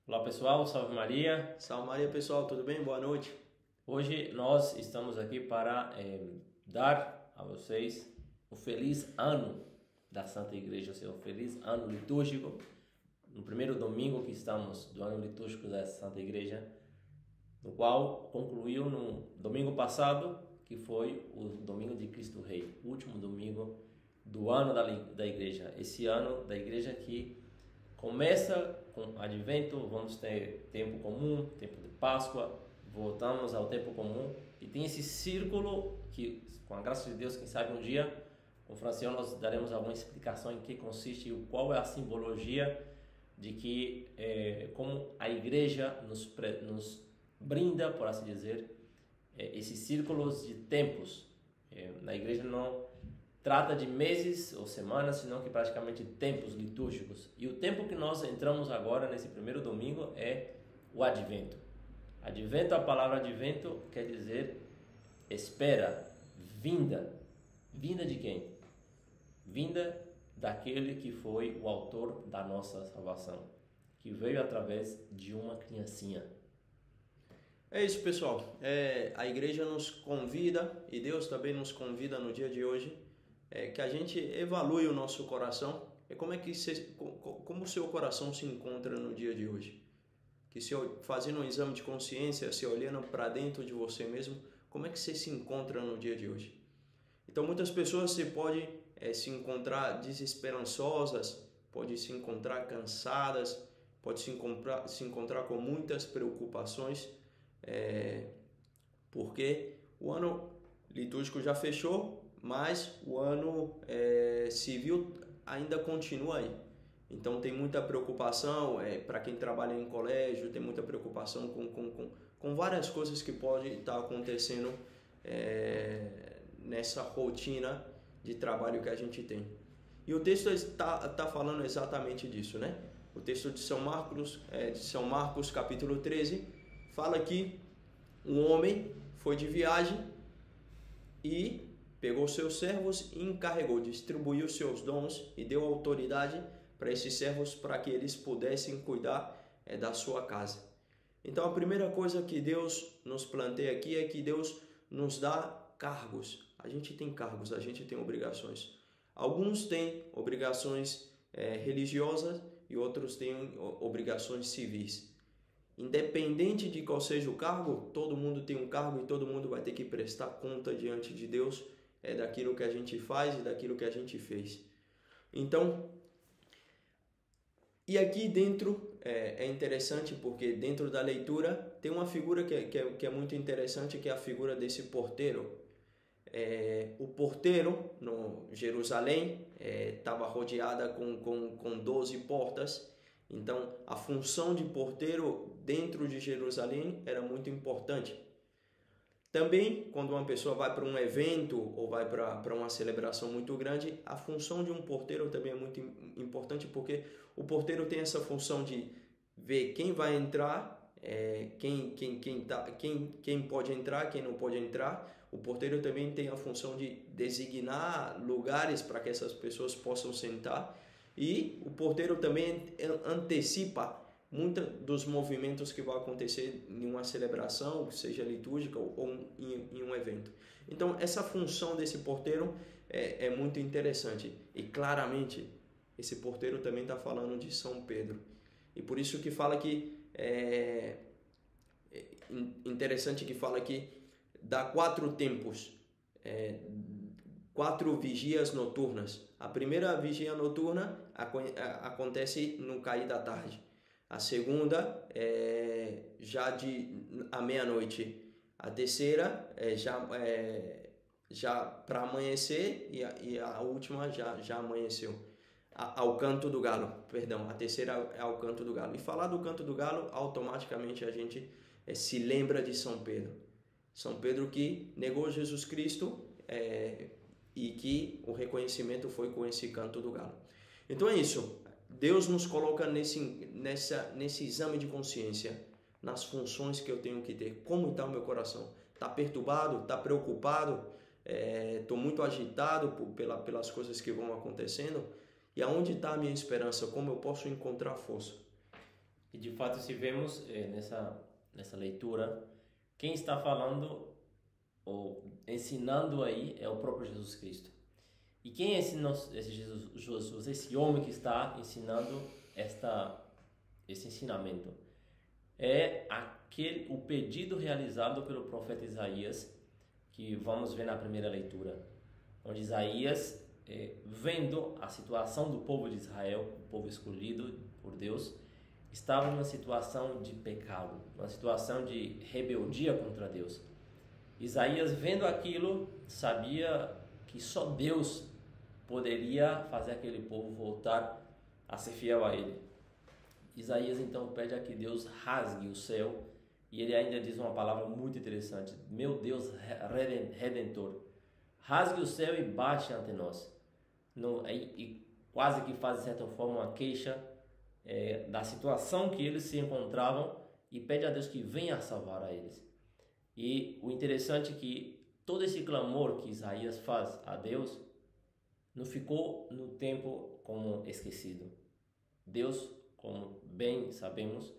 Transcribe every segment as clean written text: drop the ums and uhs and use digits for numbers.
Olá pessoal, salve Maria. Salve Maria, pessoal, tudo bem? Boa noite. Hoje nós estamos aqui para dar a vocês o feliz ano da Santa Igreja, ou seja, o feliz ano litúrgico. No primeiro domingo que estamos do ano litúrgico da Santa Igreja, no qual concluiu no domingo passado, que foi o domingo de Cristo Rei, o último domingo do ano da Igreja. Esse ano da Igreja que começa com Advento, vamos ter tempo comum, tempo de Páscoa, voltamos ao tempo comum e tem esse círculo que, com a graça de Deus, quem sabe um dia, com o Franciano nós daremos alguma explicação em que consiste e qual é a simbologia de que, como a Igreja nos brinda, por assim dizer, esses círculos de tempos. Na Igreja não trata de meses ou semanas, senão que praticamente tempos litúrgicos. E o tempo que nós entramos agora, nesse primeiro domingo, é o Advento. Advento, a palavra Advento quer dizer espera, vinda. Vinda de quem? Vinda daquele que foi o autor da nossa salvação, que veio através de uma criancinha. É isso, pessoal. A igreja nos convida e Deus também nos convida no dia de hoje que a gente evalue o nosso coração. Como o seu coração se encontra no dia de hoje? Que se fazendo um exame de consciência, se olhando para dentro de você mesmo, como é que você se encontra no dia de hoje? Então, muitas pessoas se pode se encontrar desesperançosas, pode se encontrar cansadas, pode se encontrar com muitas preocupações, porque o ano litúrgico já fechou, mas o ano civil ainda continua aí. Então tem muita preocupação para quem trabalha em colégio, tem muita preocupação com várias coisas que podem estar acontecendo nessa rotina de trabalho que a gente tem. E o texto está falando exatamente disso, né? O texto de São Marcos capítulo 13, fala que um homem foi de viagem e pegou seus servos e encarregou, distribuiu seus dons e deu autoridade para esses servos para que eles pudessem cuidar da sua casa. Então a primeira coisa que Deus nos planteia aqui é que Deus nos dá cargos. A gente tem cargos, a gente tem obrigações. Alguns têm obrigações religiosas e outros têm obrigações civis. Independente de qual seja o cargo, todo mundo tem um cargo e todo mundo vai ter que prestar conta diante de Deus daquilo que a gente faz e daquilo que a gente fez. Então, e aqui dentro é interessante porque dentro da leitura tem uma figura que é muito interessante, que é a figura desse porteiro. O porteiro no Jerusalém estava rodeada com 12 portas. Então a função de porteiro dentro de Jerusalém era muito importante. Também, quando uma pessoa vai para um evento ou vai para uma celebração muito grande, a função de um porteiro também é muito importante, porque o porteiro tem essa função de ver quem vai entrar, quem pode entrar, quem não pode entrar. O porteiro também tem a função de designar lugares para que essas pessoas possam sentar. E o porteiro também antecipa muitos dos movimentos que vão acontecer em uma celebração, seja litúrgica ou em um evento. Então, essa função desse porteiro é muito interessante. E claramente, esse porteiro também está falando de São Pedro. E por isso que fala que interessante que fala que dá 4 tempos, 4 vigias noturnas. A primeira vigia noturna acontece no cair da tarde. A segunda já à meia-noite. A terceira já para amanhecer e a última já amanheceu. Ao canto do galo, perdão. A terceira é ao canto do galo. E falar do canto do galo, automaticamente a gente se lembra de São Pedro. São Pedro que negou Jesus Cristo e que o reconhecimento foi com esse canto do galo. Então é isso. Deus nos coloca nesse exame de consciência, nas funções que eu tenho que ter. Como está o meu coração? Está perturbado? Está preocupado? Estou muito agitado pelas coisas que vão acontecendo? E aonde está a minha esperança? Como eu posso encontrar força? E de fato, se vemos nessa leitura, quem está falando ou ensinando aí é o próprio Jesus Cristo. E quem é esse homem que está ensinando esse ensinamento? É o pedido realizado pelo profeta Isaías, que vamos ver na primeira leitura, onde Isaías, vendo a situação do povo de Israel, o povo escolhido por Deus, estava numa situação de pecado, numa situação de rebeldia contra Deus. Isaías, vendo aquilo, sabia que só Deus poderia fazer aquele povo voltar a ser fiel a ele. Isaías então pede a que Deus rasgue o céu, e ele ainda diz uma palavra muito interessante: meu Deus redentor, rasgue o céu e baixe ante nós. E quase que faz de certa forma uma queixa da situação que eles se encontravam, e pede a Deus que venha salvar a eles. E o interessante é que todo esse clamor que Isaías faz a Deus não ficou no tempo como esquecido. Deus, como bem sabemos,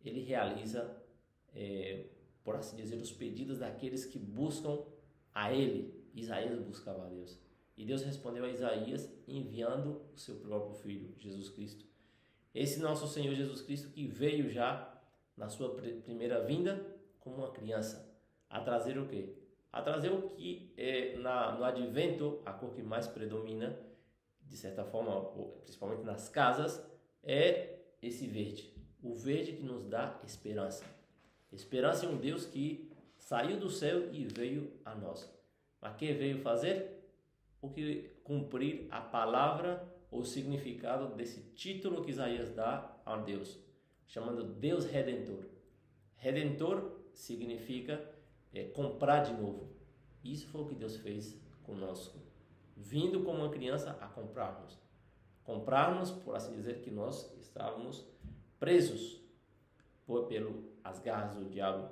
ele realiza, por assim dizer, os pedidos daqueles que buscam a ele. Isaías buscava a Deus, e Deus respondeu a Isaías enviando o seu próprio Filho, Jesus Cristo. Esse nosso Senhor Jesus Cristo, que veio já na sua primeira vinda como uma criança, a trazer o quê? A trazer o que no advento, a cor que mais predomina, de certa forma, principalmente nas casas, é esse verde. O verde que nos dá esperança. Esperança em um Deus que saiu do céu e veio a nós. Mas que veio fazer? O que cumprir a palavra ou o significado desse título que Isaías dá a Deus, chamando Deus Redentor. Redentor significa comprar de novo. Isso foi o que Deus fez conosco, vindo como uma criança a comprarmos. Comprarmos, por assim dizer, que nós estávamos presos pelas garras do diabo,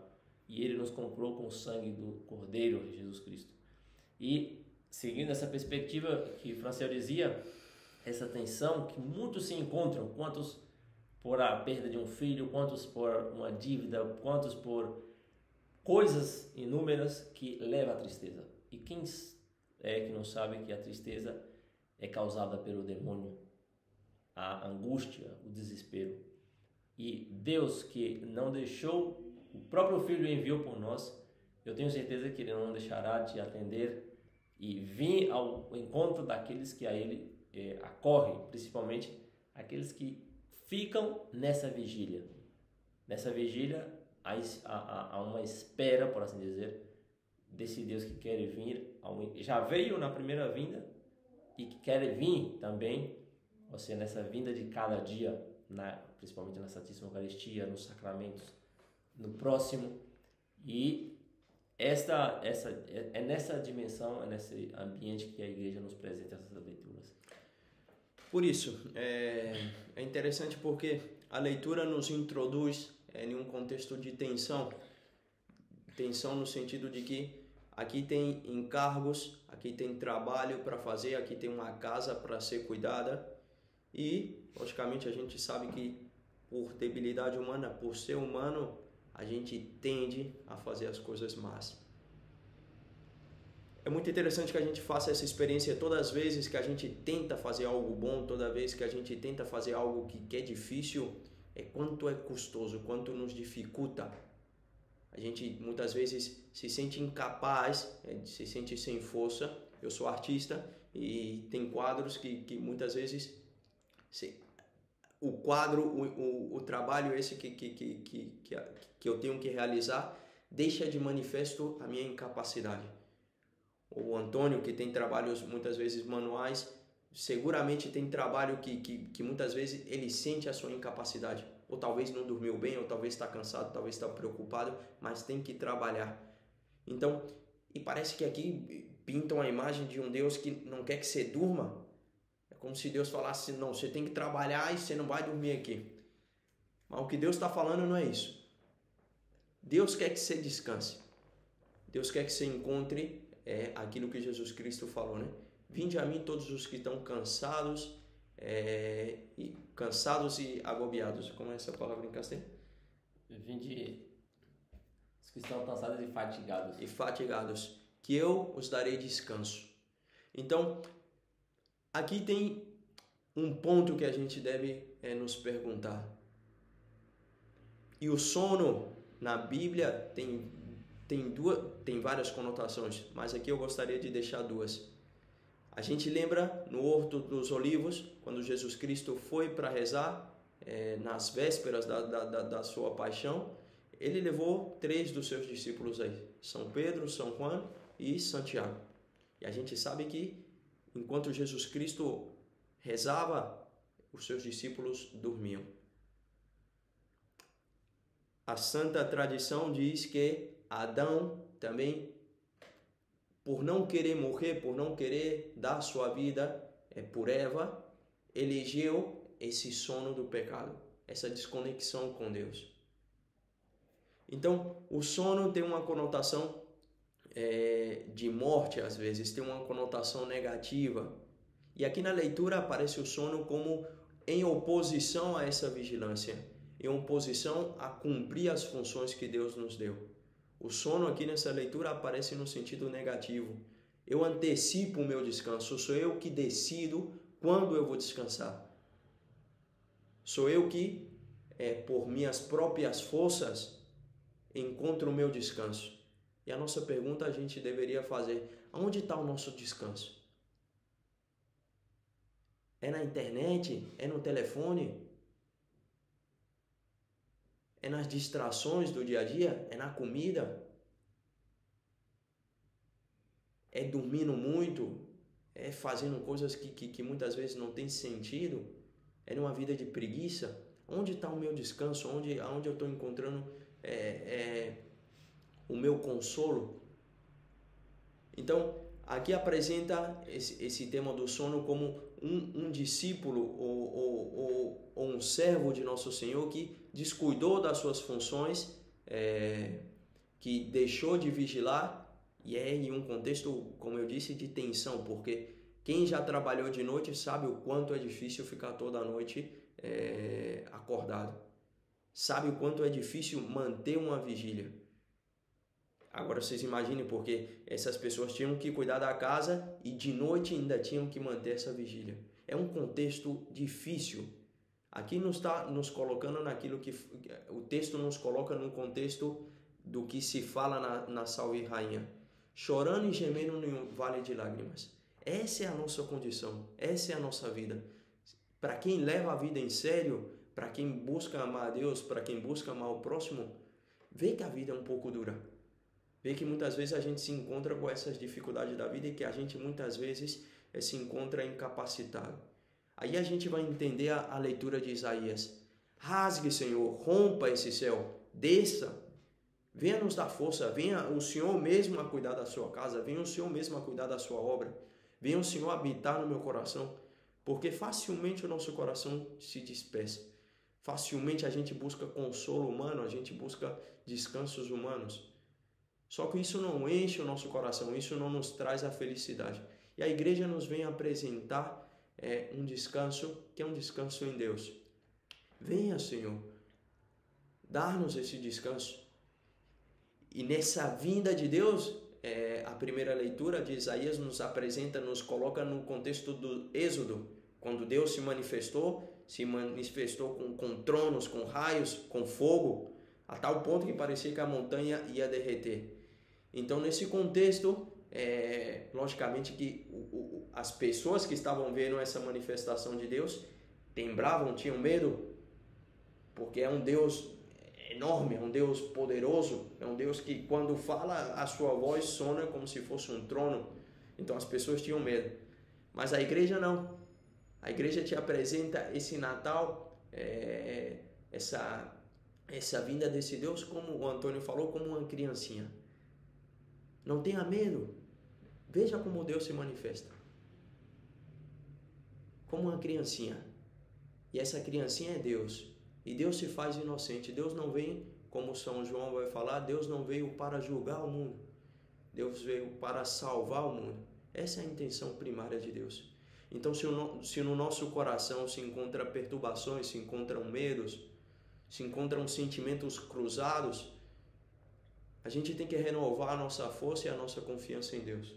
e ele nos comprou com o sangue do Cordeiro, Jesus Cristo. E seguindo essa perspectiva que Franciel dizia, essa tensão que muitos se encontram, quantos por a perda de um filho, quantos por uma dívida, quantos por coisas inúmeras que levam à tristeza. E quem é que não sabe que a tristeza é causada pelo demônio, a angústia, o desespero. E Deus, que não deixou, o próprio Filho enviou por nós, eu tenho certeza que Ele não deixará de atender e vir ao encontro daqueles que a Ele acorrem, principalmente aqueles que ficam nessa vigília. Nessa vigília há uma espera, por assim dizer, desse Deus que quer vir, já veio na primeira vinda e que quer vir também, ou seja, nessa vinda de cada dia, principalmente na Santíssima Eucaristia, nos sacramentos, no próximo. E é nessa dimensão, é nesse ambiente que a Igreja nos apresenta essas leituras. Por isso, é interessante porque a leitura nos introduz em um contexto de tensão. Tensão no sentido de que aqui tem encargos, aqui tem trabalho para fazer, aqui tem uma casa para ser cuidada. E, logicamente, a gente sabe que por debilidade humana, por ser humano, a gente tende a fazer as coisas más. É muito interessante que a gente faça essa experiência todas as vezes que a gente tenta fazer algo bom, toda vez que a gente tenta fazer algo que é difícil, quanto é custoso, quanto nos dificulta. A gente muitas vezes se sente incapaz, se sente sem força. Eu sou artista e tem quadros que muitas vezes o quadro, o trabalho esse que eu tenho que realizar deixa de manifesto a minha incapacidade. O Antônio, que tem trabalhos muitas vezes manuais, seguramente tem trabalho que muitas vezes ele sente a sua incapacidade, ou talvez não dormiu bem, ou talvez está cansado, talvez está preocupado, mas tem que trabalhar. Então, e parece que aqui pintam a imagem de um Deus que não quer que você durma. É como se Deus falasse, não, você tem que trabalhar e você não vai dormir aqui. Mas o que Deus está falando não é isso. Deus quer que você descanse. Deus quer que você encontre aquilo que Jesus Cristo falou, né? Vinde a mim todos os que estão cansados e cansados e agobiados. Como é essa palavra em castelhano? Vinde os que estão cansados e fatigados. E fatigados, que eu os darei descanso. Então, aqui tem um ponto que a gente deve nos perguntar. E o sono na Bíblia tem várias conotações, mas aqui eu gostaria de deixar duas. A gente lembra no Horto dos Olivos, quando Jesus Cristo foi para rezar, nas vésperas da sua paixão, ele levou 3 dos seus discípulos aí, São Pedro, São Juan e Santiago. E a gente sabe que enquanto Jesus Cristo rezava, os seus discípulos dormiam. A santa tradição diz que Adão também, por não querer morrer, por não querer dar sua vida por Eva, elegeu esse sono do pecado, essa desconexão com Deus. Então, o sono tem uma conotação de morte, às vezes, tem uma conotação negativa. E aqui na leitura aparece o sono como em oposição a essa vigilância, em oposição a cumprir as funções que Deus nos deu. O sono aqui nessa leitura aparece no sentido negativo. Eu antecipo o meu descanso, sou eu que decido quando eu vou descansar. Sou eu que, por minhas próprias forças, encontro o meu descanso. E a nossa pergunta a gente deveria fazer: aonde está o nosso descanso? É na internet? É no telefone? É nas distrações do dia a dia? É na comida? É dormindo muito? É fazendo coisas que muitas vezes não tem sentido? É numa vida de preguiça? Onde está o meu descanso? Onde eu estou encontrando o meu consolo? Então, aqui apresenta esse tema do sono como um discípulo ou um servo de Nosso Senhor que descuidou das suas funções, que deixou de vigilar, e em um contexto, como eu disse, de tensão, porque quem já trabalhou de noite sabe o quanto é difícil ficar toda a noite acordado. Sabe o quanto é difícil manter uma vigília. Agora vocês imaginem, porque essas pessoas tinham que cuidar da casa e de noite ainda tinham que manter essa vigília. É um contexto difícil. Aqui não está nos colocando naquilo que o texto nos coloca no contexto do que se fala na Salve Rainha. Chorando e gemendo no vale de lágrimas. Essa é a nossa condição, essa é a nossa vida. Para quem leva a vida em sério, para quem busca amar a Deus, para quem busca amar o próximo, vê que a vida é um pouco dura. Vê que muitas vezes a gente se encontra com essas dificuldades da vida e que a gente muitas vezes se encontra incapacitado. Aí a gente vai entender a leitura de Isaías. Rasgue, Senhor, rompa esse céu, desça, venha nos dar força, venha o Senhor mesmo a cuidar da sua casa, venha o Senhor mesmo a cuidar da sua obra, venha o Senhor habitar no meu coração, porque facilmente o nosso coração se dispersa. Facilmente a gente busca consolo humano, a gente busca descansos humanos. Só que isso não enche o nosso coração, isso não nos traz a felicidade. E a igreja nos vem apresentar um descanso que é um descanso em Deus. Venha, Senhor, dar-nos esse descanso. E nessa vinda de Deus, a primeira leitura de Isaías nos apresenta, nos coloca no contexto do Êxodo, quando Deus se manifestou com tronos, com raios, com fogo, a tal ponto que parecia que a montanha ia derreter. Então, nesse contexto, logicamente que as pessoas que estavam vendo essa manifestação de Deus temblavam, tinham medo, porque é um Deus enorme, é um Deus poderoso, é um Deus que quando fala a sua voz sona como se fosse um trono. Então as pessoas tinham medo. Mas a igreja não. A igreja te apresenta esse Natal, essa vinda desse Deus, como o Antônio falou, como uma criancinha. Não tenha medo. Veja como Deus se manifesta. Como uma criancinha. E essa criancinha é Deus. E Deus se faz inocente. Deus não vem, como São João vai falar, Deus não veio para julgar o mundo. Deus veio para salvar o mundo. Essa é a intenção primária de Deus. Então, se no nosso coração se encontram perturbações, se encontram medos, se encontram sentimentos cruzados, a gente tem que renovar a nossa força e a nossa confiança em Deus.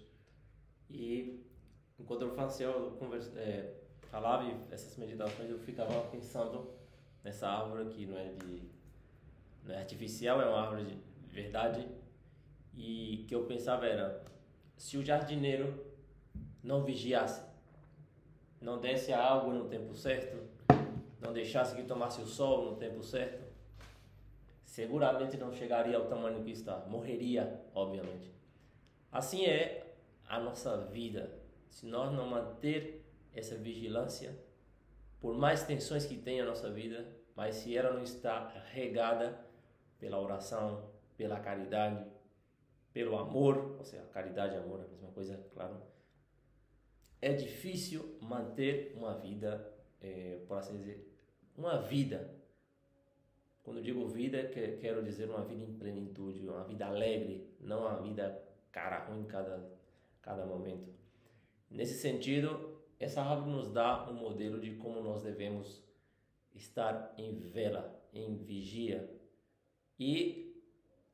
E enquanto o Franciel falava essas meditações, eu ficava pensando nessa árvore que não é artificial, é uma árvore de verdade. E que eu pensava era, se o jardineiro não vigiasse, não desse a água no tempo certo, não deixasse que tomasse o sol no tempo certo, seguramente não chegaria ao tamanho que está, morreria, obviamente. Assim é a nossa vida. Se nós não manter essa vigilância, por mais tensões que tenha a nossa vida, mas se ela não está regada pela oração, pela caridade, pelo amor, ou seja, caridade e amor é a mesma coisa, claro, é difícil manter uma vida, por assim dizer, uma vida. Quando eu digo vida, quero dizer uma vida em plenitude, uma vida alegre, não uma vida cara ruim cada momento. Nesse sentido, essa árvore nos dá um modelo de como nós devemos estar em vela, em vigia. E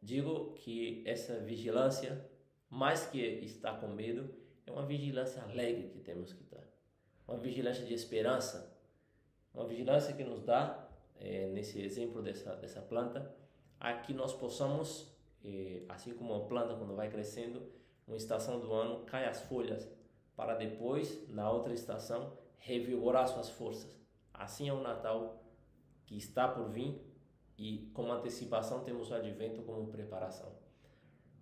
digo que essa vigilância, mais que estar com medo, é uma vigilância alegre que temos que estar. Uma vigilância de esperança. Uma vigilância que nos dá, nesse exemplo dessa planta, a que nós possamos, assim como uma planta quando vai crescendo, uma estação do ano cai as folhas, para depois, na outra estação, revigorar suas forças. Assim é o Natal que está por vir e como antecipação temos o Advento como preparação.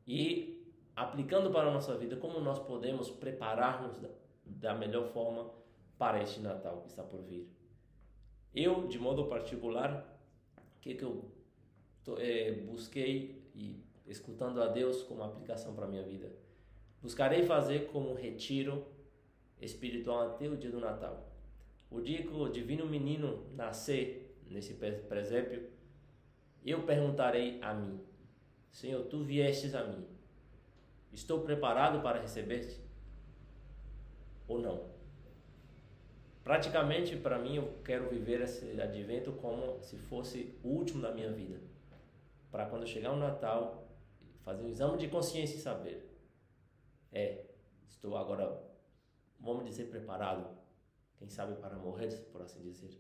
E aplicando para a nossa vida, como nós podemos preparar-nos da melhor forma para este Natal que está por vir. Eu, de modo particular, o que eu busquei e escutando a Deus como aplicação para a minha vida? Buscarei fazer como um retiro espiritual até o dia do Natal. O dia que o divino menino nascer nesse presépio, eu perguntarei a mim: Senhor, tu viestes a mim, estou preparado para receber-te ou não? Praticamente, para mim, eu quero viver esse advento como se fosse o último da minha vida, para quando chegar o Natal, fazer um exame de consciência e saber: estou agora, vamos dizer, preparado, quem sabe para morrer, por assim dizer.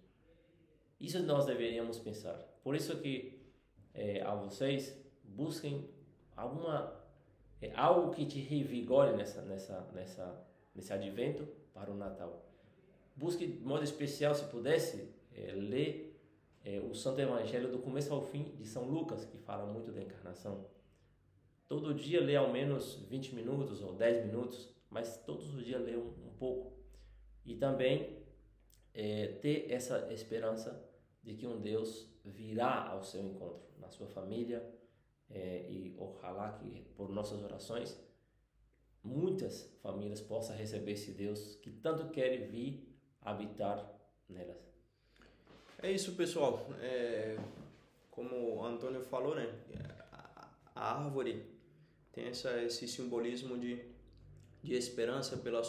Isso nós deveríamos pensar. Por isso que a vocês, busquem algo que te revigore nesse advento para o Natal. Busque, de modo especial, se pudesse, ler o Santo Evangelho do começo ao fim de São Lucas, que fala muito da encarnação. Todo dia lê ao menos 20 minutos ou 10 minutos, mas todos os dias lê um pouco. E também ter essa esperança de que um Deus virá ao seu encontro, na sua família, e ojalá que por nossas orações muitas famílias possam receber esse Deus que tanto quer vir habitar nelas. É isso, pessoal. Como o Antônio falou, né? A árvore tem esse simbolismo de esperança pela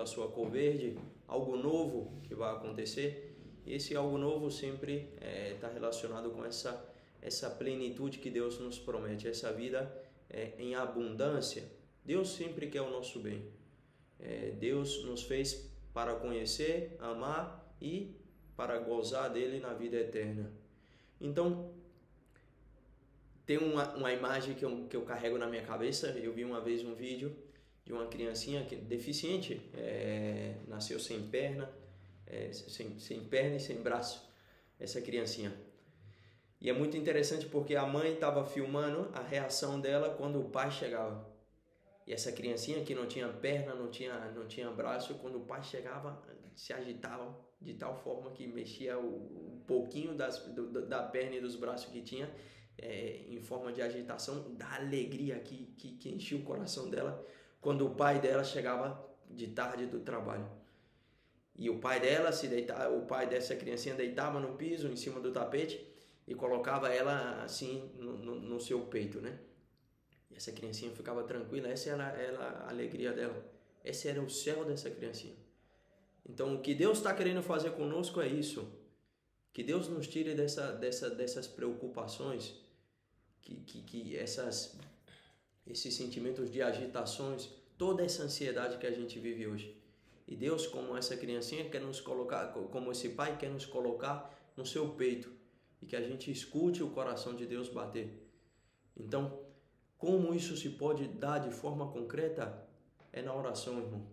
sua cor verde, algo novo que vai acontecer. E esse algo novo sempre está relacionado com essa plenitude que Deus nos promete, essa vida em abundância. Deus sempre quer o nosso bem. Deus nos fez para conhecer, amar e para gozar dele na vida eterna. Então, tem uma imagem que eu carrego na minha cabeça. Eu vi uma vez um vídeo de uma criancinha deficiente, nasceu sem perna, sem perna e sem braço, essa criancinha. E é muito interessante porque a mãe estava filmando a reação dela quando o pai chegava. E essa criancinha que não tinha perna, não tinha braço, quando o pai chegava, se agitava de tal forma que mexia um pouquinho da perna e dos braços que tinha, em forma de agitação, da alegria que enchia o coração dela quando o pai dela chegava de tarde do trabalho. E o pai dessa criancinha deitava no piso, em cima do tapete, e colocava ela assim no seu peito, né? E essa criancinha ficava tranquila. Essa era a alegria dela. Esse era o céu dessa criancinha. Então, o que Deus está querendo fazer conosco é isso. Que Deus nos tire dessas preocupações, esses sentimentos de agitações, toda essa ansiedade que a gente vive hoje. E Deus, como essa criancinha, quer nos colocar, como esse pai quer nos colocar no seu peito, e que a gente escute o coração de Deus bater. Então, como isso se pode dar de forma concreta? É na oração, irmão.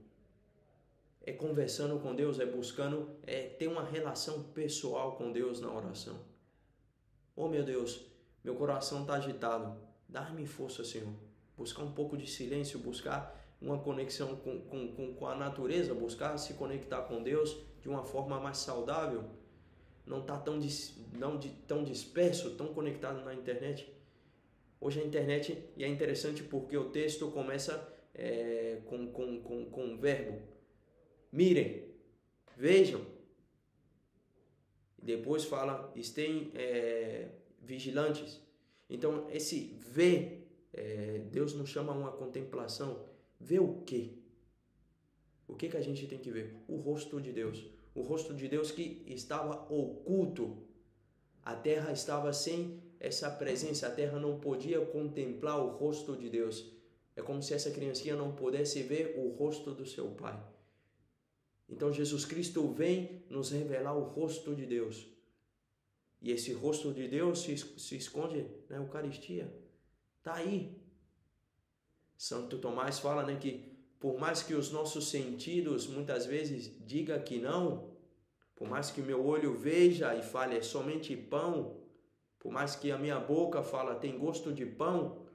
É conversando com Deus, é buscando, é ter uma relação pessoal com Deus na oração. Oh, meu Deus, meu coração está agitado. Dá-me força, Senhor. Buscar um pouco de silêncio, buscar uma conexão com a natureza, buscar se conectar com Deus de uma forma mais saudável. Não está tão disperso, tão conectado na internet. Hoje a internet, e é interessante porque o texto começa com um verbo. Mirem, vejam. E depois fala, estejam vigilantes. Então, esse ver, Deus nos chama a uma contemplação. Ver o quê? O que a gente tem que ver? O rosto de Deus. O rosto de Deus que estava oculto. A terra estava sem essa presença. A terra não podia contemplar o rosto de Deus. É como se essa criancinha não pudesse ver o rosto do seu pai. Então Jesus Cristo vem nos revelar o rosto de Deus. E esse rosto de Deus se esconde na Eucaristia. Está aí. Santo Tomás fala, né, que por mais que os nossos sentidos muitas vezes digam que não, por mais que meu olho veja e fale é somente pão, por mais que a minha boca fala tem gosto de pão,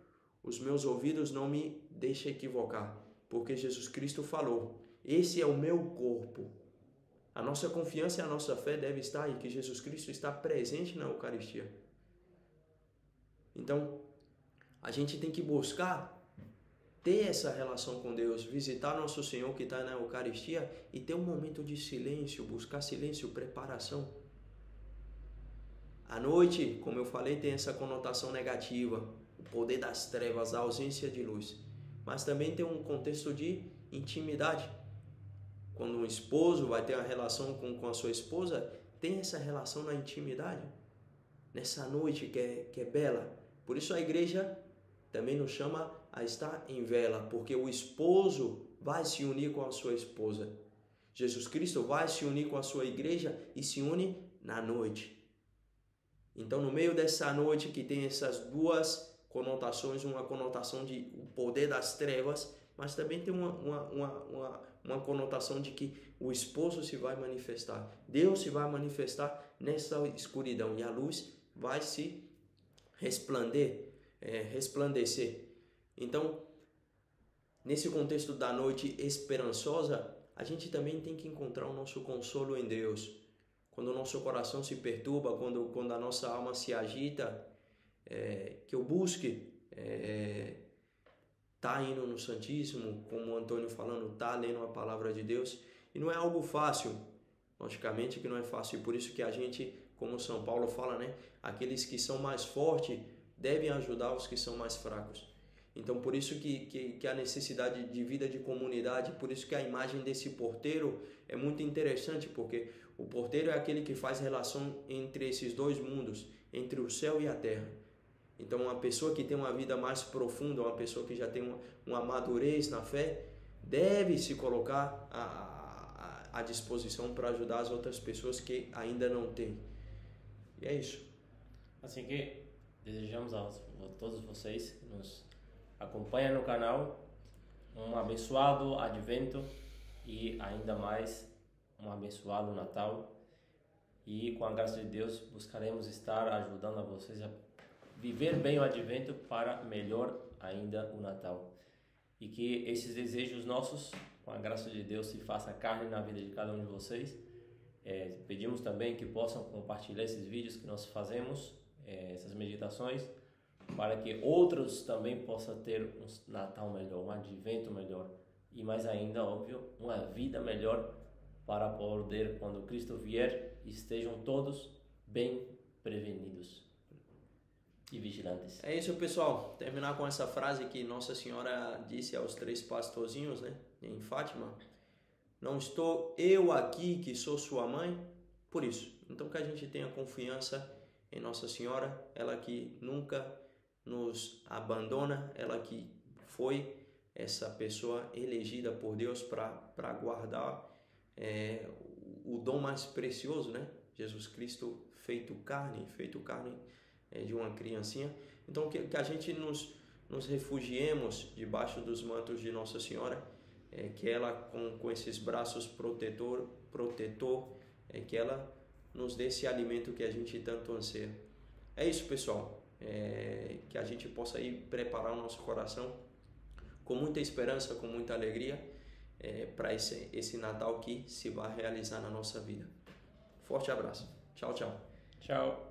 os meus ouvidos não me deixam equivocar, porque Jesus Cristo falou, esse é o meu corpo. A nossa confiança e a nossa fé deve estar em que Jesus Cristo está presente na Eucaristia. Então, a gente tem que buscar ter essa relação com Deus, visitar nosso Senhor que está na Eucaristia e ter um momento de silêncio, buscar silêncio, preparação. A noite, como eu falei, tem essa conotação negativa, o poder das trevas, a ausência de luz. Mas também tem um contexto de intimidade. Quando um esposo vai ter uma relação com a sua esposa, tem essa relação na intimidade. Nessa noite que é bela. Por isso a igreja também nos chama a estar em vela, porque o esposo vai se unir com a sua esposa. Jesus Cristo vai se unir com a sua igreja e se une na noite. Então, no meio dessa noite que tem essas duas conotações, uma conotação de o poder das trevas, mas também tem uma conotação de que o esposo se vai manifestar. Deus se vai manifestar nessa escuridão e a luz vai se resplandecer. Então, nesse contexto da noite esperançosa, a gente também tem que encontrar o nosso consolo em Deus. Quando o nosso coração se perturba, quando a nossa alma se agita, que eu busque tá indo no Santíssimo, como o Antônio falando, tá lendo a palavra de Deus. E não é algo fácil, logicamente que não é fácil. E por isso que a gente, como São Paulo fala, né? Aqueles que são mais fortes devem ajudar os que são mais fracos. Então, por isso que a necessidade de vida de comunidade, por isso que a imagem desse porteiro é muito interessante, porque o porteiro é aquele que faz relação entre esses dois mundos, entre o céu e a terra. Então, uma pessoa que tem uma vida mais profunda, uma pessoa que já tem uma madurez na fé, deve se colocar à disposição para ajudar as outras pessoas que ainda não têm. E é isso. Assim que desejamos a todos vocês que nos acompanham no canal um abençoado Advento e ainda mais um abençoado Natal. E com a graça de Deus buscaremos estar ajudando a vocês a viver bem o Advento para melhor ainda o Natal. E que esses desejos nossos, com a graça de Deus, se faça carne na vida de cada um de vocês. Pedimos também que possam compartilhar esses vídeos que nós fazemos, essas meditações, para que outros também possam ter um Natal melhor, um Advento melhor e mais ainda, óbvio, uma vida melhor para poder, quando Cristo vier, estejam todos bem prevenidos e vigilantes. É isso, pessoal. Terminar com essa frase que Nossa Senhora disse aos 3 pastorzinhos, né, em Fátima. Não estou eu aqui que sou sua mãe? Por isso. Então que a gente tenha confiança em Nossa Senhora, ela que nunca nos abandona, ela que foi essa pessoa elegida por Deus para guardar o dom mais precioso, né? Jesus Cristo feito carne de uma criancinha. Então que a gente nos refugiemos debaixo dos mantos de Nossa Senhora, que ela com esses braços protetor, que ela nos dê esse alimento que a gente tanto anseia. É isso, pessoal. Que a gente possa ir preparar o nosso coração com muita esperança, com muita alegria, para esse Natal que se vai realizar na nossa vida. Forte abraço. Tchau, tchau. Tchau.